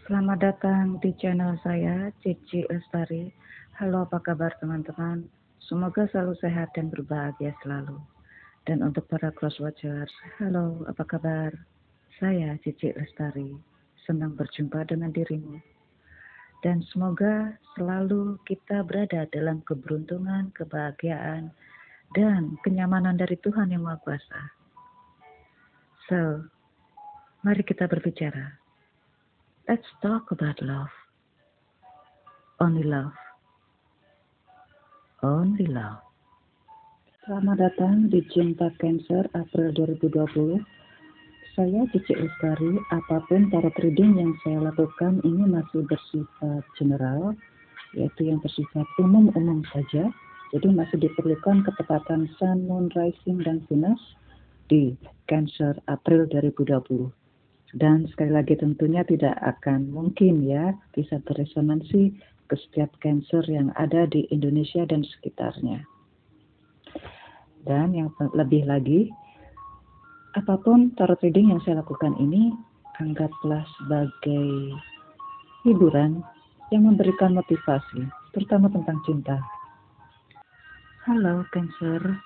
Selamat datang di channel saya, Cici Lestari. Halo, apa kabar teman-teman? Semoga selalu sehat dan berbahagia selalu. Dan untuk para crosswatchers, halo, apa kabar? Saya Cici Lestari, senang berjumpa dengan dirimu. Dan semoga selalu kita berada dalam keberuntungan, kebahagiaan, dan kenyamanan dari Tuhan Yang Maha Kuasa. So, mari kita berbicara. Let's talk about love. Only love. Only love. Selamat datang di Cinta Cancer April 2020. Saya Cici Lestari. Apapun tarot reading yang saya lakukan ini masih bersifat general, yaitu yang bersifat umum-umum saja. Jadi masih diperlukan ketepatan Sun, Moon, Rising, dan Venus di Cancer April 2020. Dan sekali lagi tentunya tidak akan mungkin ya bisa beresonansi ke setiap Cancer yang ada di Indonesia dan sekitarnya. Dan yang lebih lagi, apapun tarot reading yang saya lakukan ini, anggaplah sebagai hiburan yang memberikan motivasi, terutama tentang cinta. Halo Cancer,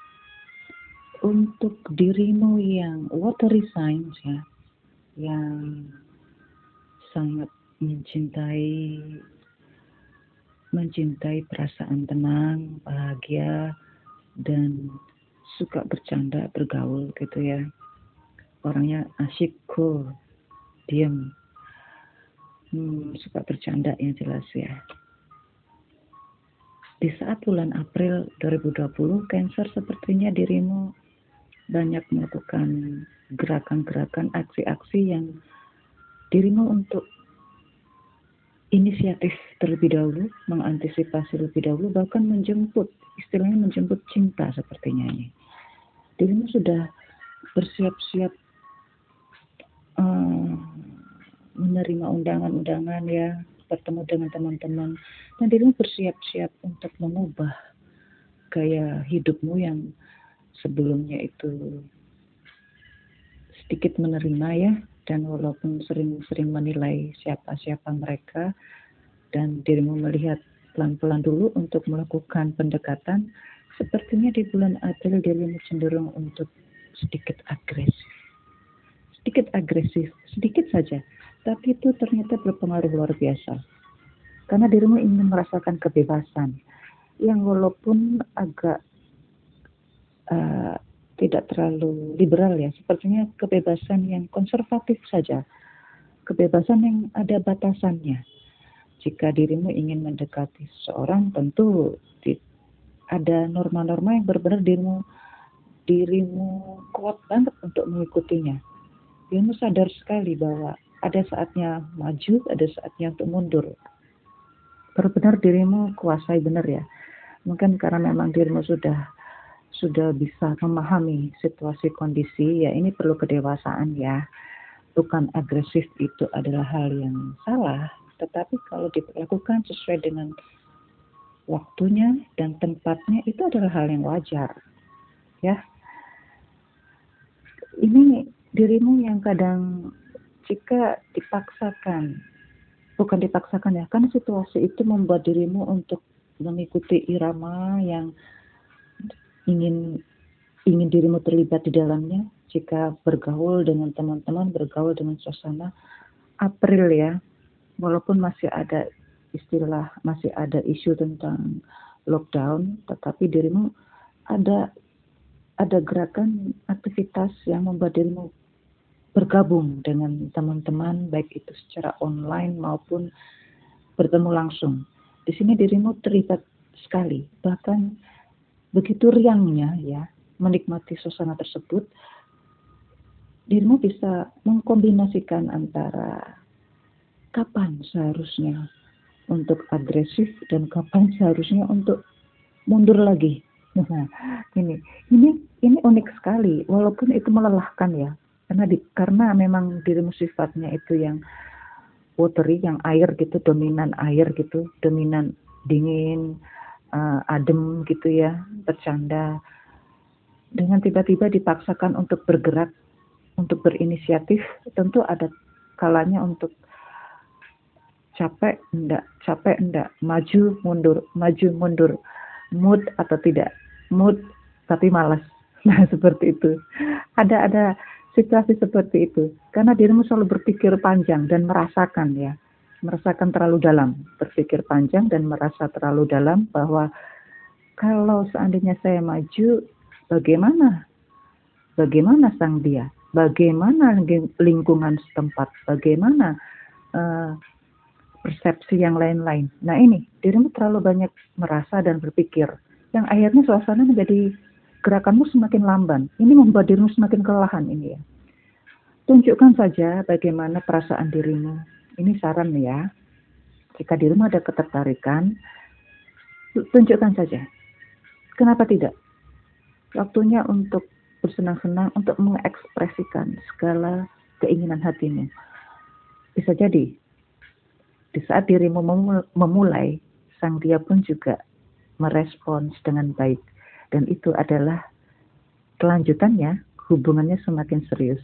untuk dirimu yang watery signs ya, yang sangat mencintai perasaan tenang, bahagia, dan suka bercanda, bergaul gitu ya. Orangnya asyik, cool, diem, suka bercanda yang jelas ya. Di saat bulan April 2020, Cancer sepertinya dirimu banyak melakukan gerakan-gerakan, aksi-aksi yang dirimu untuk inisiatif terlebih dahulu, mengantisipasi lebih dahulu, bahkan menjemput, istilahnya menjemput cinta sepertinya ini. Dirimu sudah bersiap-siap menerima undangan-undangan ya, bertemu dengan teman-teman, dan dirimu bersiap-siap untuk mengubah gaya hidupmu yang sebelumnya itu sedikit menerima ya, dan walaupun sering-sering menilai siapa-siapa mereka, dan dirimu melihat pelan-pelan dulu untuk melakukan pendekatan, sepertinya di bulan April dirimu cenderung untuk sedikit agresif, sedikit saja, tapi itu ternyata berpengaruh luar biasa. Karena dirimu ingin merasakan kebebasan, yang walaupun agak tidak terlalu liberal ya, sepertinya kebebasan yang konservatif saja, kebebasan yang ada batasannya. Jika dirimu ingin mendekati seseorang, tentu ada norma-norma yang benar-benar dirimu kuat banget untuk mengikutinya. Dirimu sadar sekali bahwa ada saatnya maju, ada saatnya untuk mundur. Benar-benar dirimu kuasai benar ya. Mungkin karena memang dirimu sudah bisa memahami situasi kondisi, ya ini perlu kedewasaan ya. Bukan agresif itu adalah hal yang salah, tetapi kalau dilakukan sesuai dengan waktunya dan tempatnya itu adalah hal yang wajar ya. Ini dirimu yang kadang jika bukan dipaksakan ya, karena situasi itu membuat dirimu untuk mengikuti irama yang ingin dirimu terlibat di dalamnya. Jika bergaul dengan teman-teman, bergaul dengan suasana April ya, walaupun masih ada isu tentang lockdown, tetapi dirimu ada gerakan aktivitas yang membuat dirimu bergabung dengan teman-teman, baik itu secara online maupun bertemu langsung. Di sini dirimu terlibat sekali, bahkan begitu riangnya ya menikmati suasana tersebut. Dirimu bisa mengkombinasikan antara kapan seharusnya untuk agresif dan kapan seharusnya untuk mundur lagi. Nah, ini unik sekali, walaupun itu melelahkan ya, karena memang dirimu sifatnya itu yang watery, yang air gitu, dominan dingin, adem gitu ya, bercanda. Dengan tiba-tiba dipaksakan untuk bergerak, untuk berinisiatif, tentu ada kalanya untuk capek enggak, maju mundur, mood atau tidak, mood tapi malas. Nah, seperti itu. Ada situasi seperti itu. Karena dirimu selalu berpikir panjang dan merasakan ya. Merasakan terlalu dalam, berpikir panjang dan merasa terlalu dalam bahwa kalau seandainya saya maju, bagaimana? Bagaimana sang dia? Bagaimana lingkungan setempat? Bagaimana persepsi yang lain-lain? Nah ini, dirimu terlalu banyak merasa dan berpikir. Yang akhirnya suasana menjadi gerakanmu semakin lamban. Ini membuat dirimu semakin kelelahan ini ya. Tunjukkan saja bagaimana perasaan dirimu. Ini saran ya. Jika dirimu ada ketertarikan, tunjukkan saja. Kenapa tidak? Waktunya untuk bersenang-senang, untuk mengekspresikan segala keinginan hatimu. Bisa jadi, di saat dirimu memulai, sang dia pun juga merespons dengan baik. Dan itu adalah kelanjutannya, hubungannya semakin serius.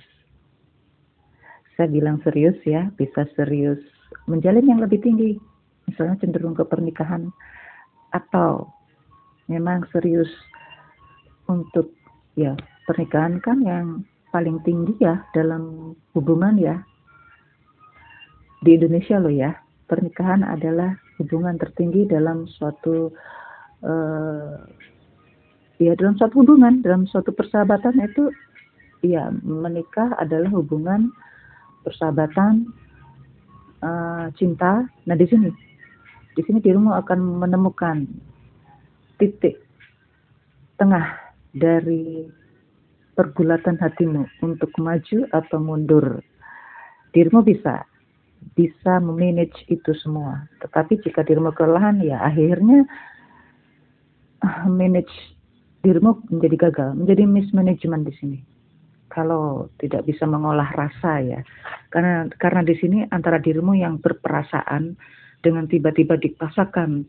Saya bilang serius ya, bisa serius menjalin yang lebih tinggi. Misalnya cenderung ke pernikahan. Atau memang serius untuk ya pernikahan kan yang paling tinggi ya dalam hubungan ya. Di Indonesia loh ya, pernikahan adalah hubungan tertinggi dalam suatu dalam suatu hubungan, dalam suatu persahabatan itu ya menikah adalah hubungan persahabatan, cinta. Nah di sini dirimu akan menemukan titik tengah dari pergulatan hatimu untuk maju atau mundur. Dirimu bisa memanage itu semua. Tetapi jika dirimu kelelahan ya akhirnya manage dirimu menjadi gagal, menjadi mismanagement di sini. Kalau tidak bisa mengolah rasa ya, karena di sini antara dirimu yang berperasaan dengan tiba-tiba dipaksakan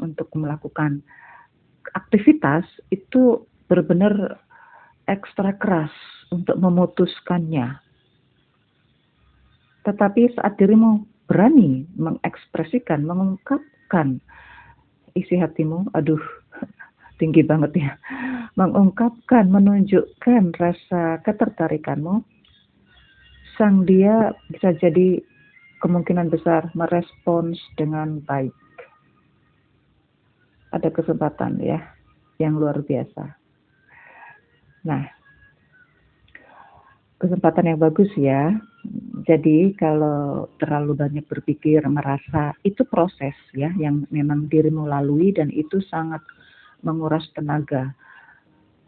untuk melakukan aktivitas itu benar-benar ekstra keras untuk memutuskannya. Tetapi saat dirimu berani mengekspresikan, mengungkapkan isi hatimu, tinggi banget ya, mengungkapkan, menunjukkan rasa ketertarikanmu, sang dia bisa jadi kemungkinan besar merespons dengan baik. Ada kesempatan ya, yang luar biasa. Nah, kesempatan yang bagus ya. Jadi kalau terlalu banyak berpikir, merasa, itu proses ya, yang memang dirimu lalui dan itu sangat menguras tenaga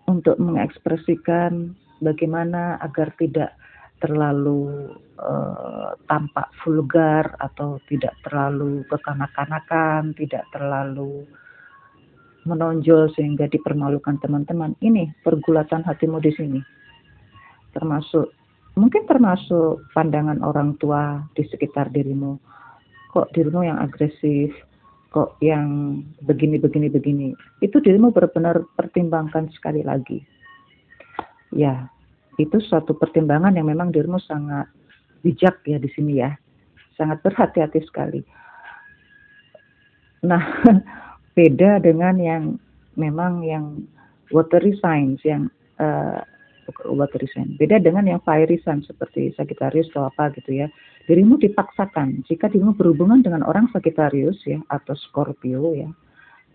untuk mengekspresikan bagaimana agar tidak terlalu tampak vulgar atau tidak terlalu kekanak-kanakan, tidak terlalu menonjol sehingga dipermalukan teman-teman. Ini pergulatan hatimu di sini. Mungkin termasuk pandangan orang tua di sekitar dirimu. Kok dirimu yang agresif, kok yang begini. Itu dirimu benar-benar pertimbangkan sekali lagi. Ya, itu suatu pertimbangan yang memang dirimu sangat bijak ya di sini ya. Sangat berhati-hati sekali. Nah, beda dengan yang memang yang watery signs, yang watery sign. Beda dengan yang fiery sign seperti Sagittarius atau apa gitu ya. Dirimu dipaksakan. Jika dirimu berhubungan dengan orang Sagittarius ya atau Scorpio ya.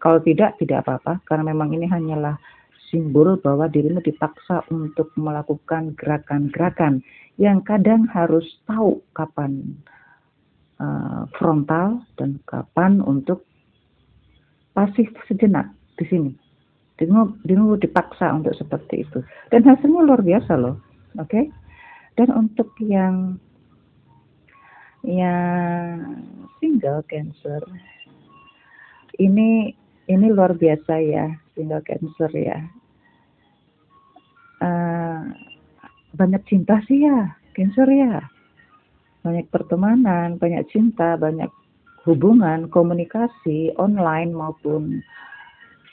Kalau tidak apa-apa karena memang ini hanyalah simbol bahwa dirimu dipaksa untuk melakukan gerakan-gerakan yang kadang harus tahu kapan frontal dan kapan untuk pasif sejenak di sini. Dirimu dipaksa untuk seperti itu. Dan hasilnya luar biasa loh. Oke? Dan untuk yang single Cancer, ini luar biasa ya, single Cancer ya. Banyak cinta sih ya, Cancer ya. Banyak pertemanan, banyak cinta, banyak hubungan, komunikasi online maupun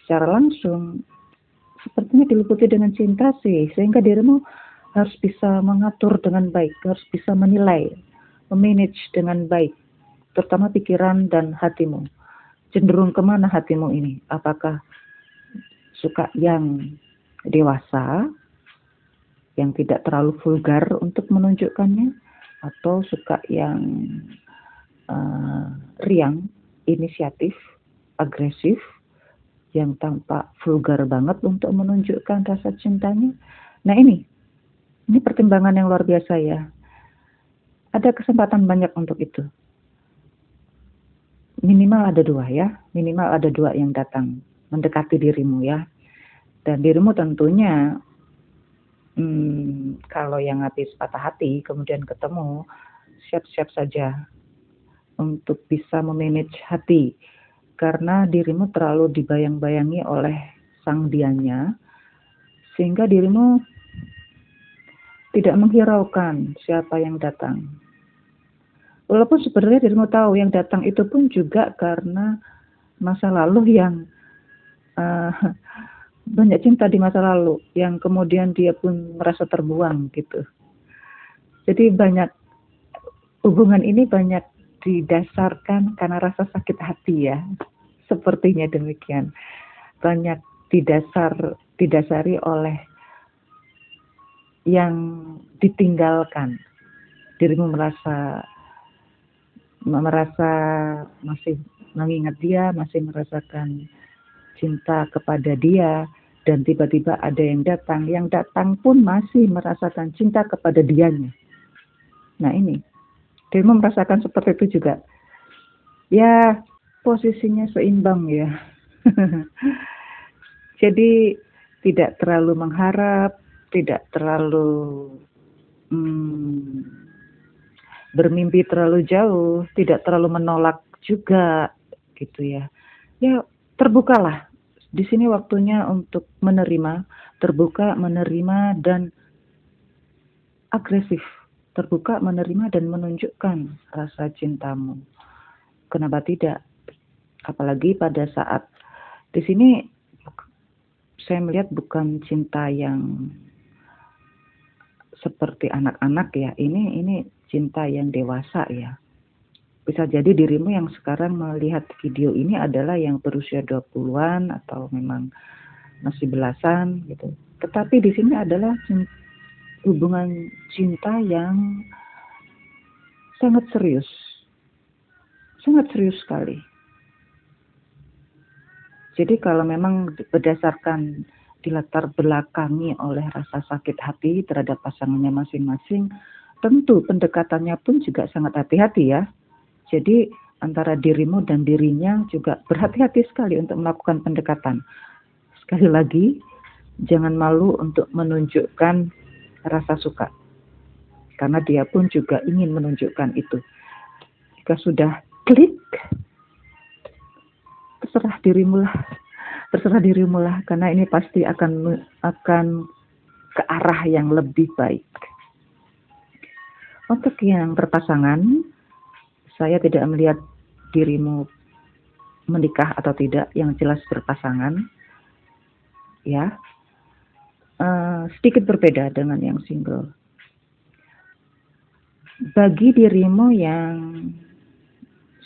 secara langsung. Sepertinya diliputi dengan cinta sih, sehingga dirimu harus bisa mengatur dengan baik, harus bisa menilai, memanage dengan baik. terutama pikiran dan hatimu. Cenderung kemana hatimu ini? Apakah suka yang dewasa, yang tidak terlalu vulgar untuk menunjukkannya, atau suka yang riang, inisiatif, agresif, yang tampak vulgar banget untuk menunjukkan rasa cintanya? Nah, ini pertimbangan yang luar biasa ya. Ada kesempatan banyak untuk itu. Minimal ada dua ya, minimal ada dua yang datang mendekati dirimu ya. Dan dirimu tentunya kalau yang habis patah hati kemudian ketemu, siap-siap saja untuk bisa memanage hati, karena dirimu terlalu dibayang-bayangi oleh sang dianya, sehingga dirimu tidak menghiraukan siapa yang datang. Walaupun sebenarnya dirimu tahu yang datang itu pun juga karena masa lalu yang banyak cinta di masa lalu, yang kemudian dia pun merasa terbuang gitu. Jadi banyak hubungan ini banyak didasarkan karena rasa sakit hati ya, sepertinya demikian. Banyak didasari oleh yang ditinggalkan. Dirimu merasa masih mengingat dia, masih merasakan cinta kepada dia, dan tiba-tiba ada yang datang pun masih merasakan cinta kepada dianya. Nah ini, dirimu merasakan seperti itu juga. Ya, posisinya seimbang ya. Jadi tidak terlalu mengharap, tidak terlalu bermimpi terlalu jauh, tidak terlalu menolak juga gitu ya. Ya, terbukalah. Di sini waktunya untuk menerima, terbuka, menerima, dan agresif. Terbuka, menerima, dan menunjukkan rasa cintamu. Kenapa tidak? Apalagi pada saat di sini saya melihat bukan cinta yang seperti anak-anak ya. Ini cinta yang dewasa ya. Bisa jadi dirimu yang sekarang melihat video ini adalah yang berusia 20-an atau memang masih belasan gitu. Tetapi di sini adalah hubungan cinta yang sangat serius. Sangat serius sekali. Jadi kalau memang berdasarkan dilatar belakangi oleh rasa sakit hati terhadap pasangannya masing-masing, tentu pendekatannya pun juga sangat hati-hati ya. Jadi antara dirimu dan dirinya juga berhati-hati sekali untuk melakukan pendekatan. Sekali lagi, jangan malu untuk menunjukkan rasa suka. Karena dia pun juga ingin menunjukkan itu. Jika sudah klik, terserah dirimu lah, karena ini pasti akan ke arah yang lebih baik. Untuk yang berpasangan, saya tidak melihat dirimu menikah atau tidak, yang jelas berpasangan ya. Sedikit berbeda dengan yang single. Bagi dirimu yang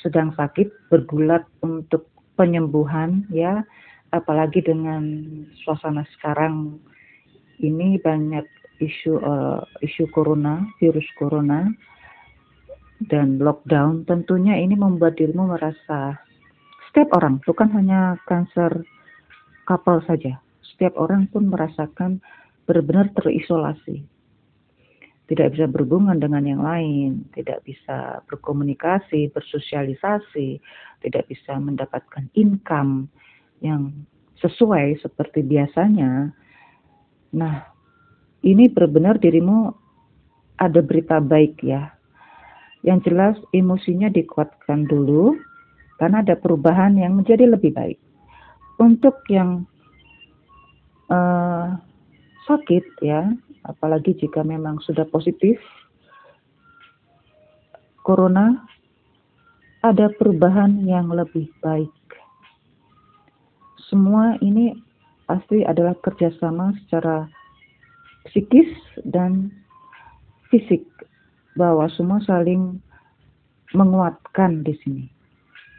sedang sakit, bergulat untuk penyembuhan ya, apalagi dengan suasana sekarang ini banyak isu corona, virus corona dan lockdown, tentunya ini membuat dirimu merasa, setiap orang, bukan hanya cancer couple saja, setiap orang pun merasakan benar-benar terisolasi. Tidak bisa berhubungan dengan yang lain, tidak bisa berkomunikasi, bersosialisasi, tidak bisa mendapatkan income yang sesuai seperti biasanya. Nah, ini benar-benar dirimu ada berita baik ya. Yang jelas emosinya dikuatkan dulu, karena ada perubahan yang menjadi lebih baik. Untuk yang sakit ya, apalagi jika memang sudah positif corona, ada perubahan yang lebih baik. Semua ini pasti adalah kerjasama secara psikis dan fisik, bahwa semua saling menguatkan di sini.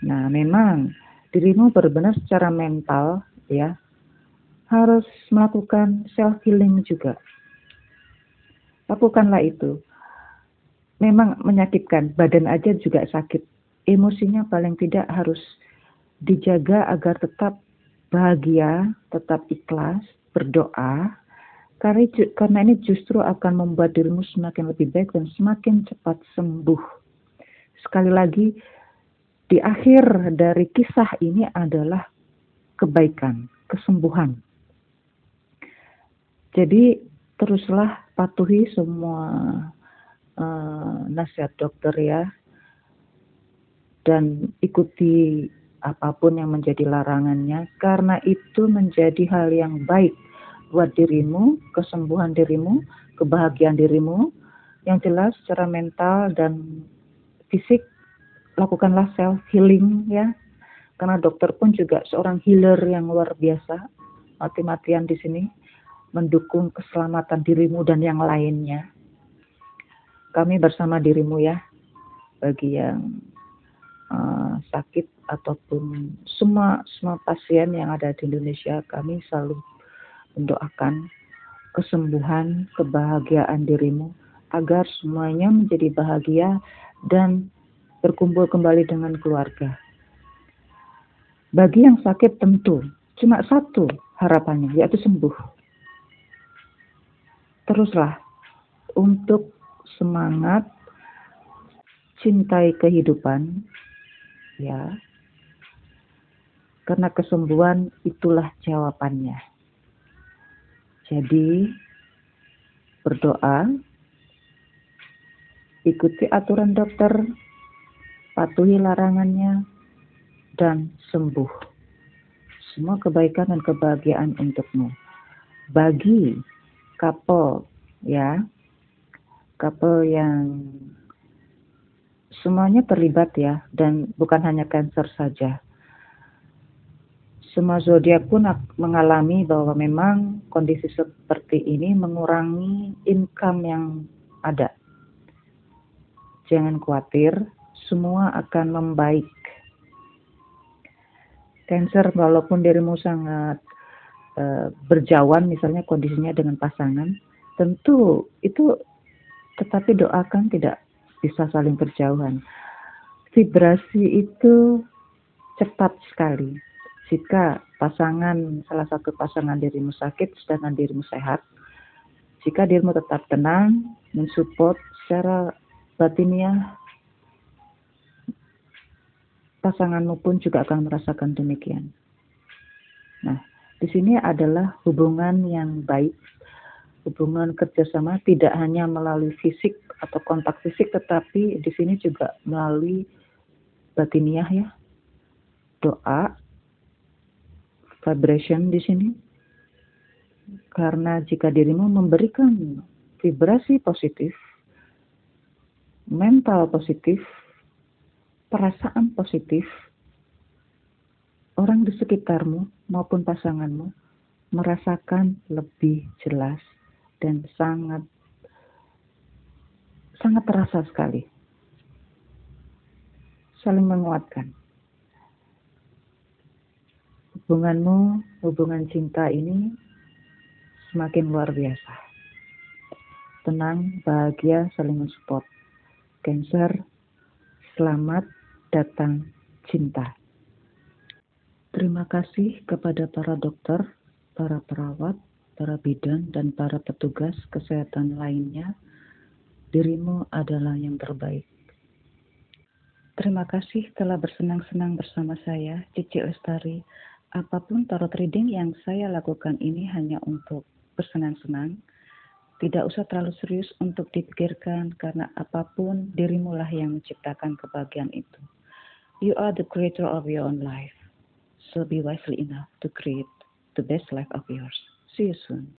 Nah, memang dirimu benar-benar secara mental ya harus melakukan self healing juga. Lakukanlah itu. Memang menyakitkan, badan aja juga sakit. Emosinya paling tidak harus dijaga agar tetap bahagia, tetap ikhlas, berdoa. Karena ini justru akan membuat dirimu semakin lebih baik dan semakin cepat sembuh. Sekali lagi, di akhir dari kisah ini adalah kebaikan, kesembuhan. Jadi teruslah patuhi semua nasihat dokter ya, dan ikuti apapun yang menjadi larangannya, karena itu menjadi hal yang baik buat dirimu, kesembuhan dirimu, kebahagiaan dirimu. Yang jelas secara mental dan fisik, lakukanlah self healing ya, karena dokter pun juga seorang healer yang luar biasa, mati-matian di sini mendukung keselamatan dirimu dan yang lainnya. Kami bersama dirimu ya, bagi yang sakit ataupun semua pasien yang ada di Indonesia, kami selalu mendoakan kesembuhan, kebahagiaan dirimu agar semuanya menjadi bahagia dan berkumpul kembali dengan keluarga. Bagi yang sakit tentu cuma satu harapannya, yaitu sembuh. Teruslah untuk semangat, cintai kehidupan ya, karena kesembuhan itulah jawabannya. Jadi berdoa, ikuti aturan dokter, patuhi larangannya, dan sembuh. Semua kebaikan dan kebahagiaan untukmu. Bagi couple ya, couple yang semuanya terlibat ya, dan bukan hanya Cancer saja. Semua zodiak pun mengalami bahwa memang kondisi seperti ini mengurangi income yang ada. Jangan khawatir, semua akan membaik. Cancer, walaupun dirimu sangat berjauhan misalnya kondisinya dengan pasangan, tentu itu tetapi doakan tidak bisa saling berjauhan. Vibrasi itu cepat sekali. Jika salah satu pasangan dirimu sakit sedangkan dirimu sehat, jika dirimu tetap tenang, mensupport secara batiniah, pasanganmu pun juga akan merasakan demikian. Nah, di sini adalah hubungan yang baik, hubungan kerjasama tidak hanya melalui fisik atau kontak fisik, tetapi di sini juga melalui batiniah ya, doa, vibration di sini. Karena jika dirimu memberikan vibrasi positif, mental positif, perasaan positif, orang di sekitarmu maupun pasanganmu merasakan lebih jelas dan sangat terasa sekali. Saling menguatkan. Hubungan cinta ini semakin luar biasa. Tenang, bahagia, saling mensupport. Cancer, selamat datang cinta. Terima kasih kepada para dokter, para perawat, para bidan, dan para petugas kesehatan lainnya. Dirimu adalah yang terbaik. Terima kasih telah bersenang-senang bersama saya, Cici Lestari. Apapun tarot reading yang saya lakukan ini hanya untuk bersenang-senang. Tidak usah terlalu serius untuk dipikirkan, karena apapun dirimulah yang menciptakan kebahagiaan itu. You are the creator of your own life. So be wisely enough to create the best life of yours. See you soon.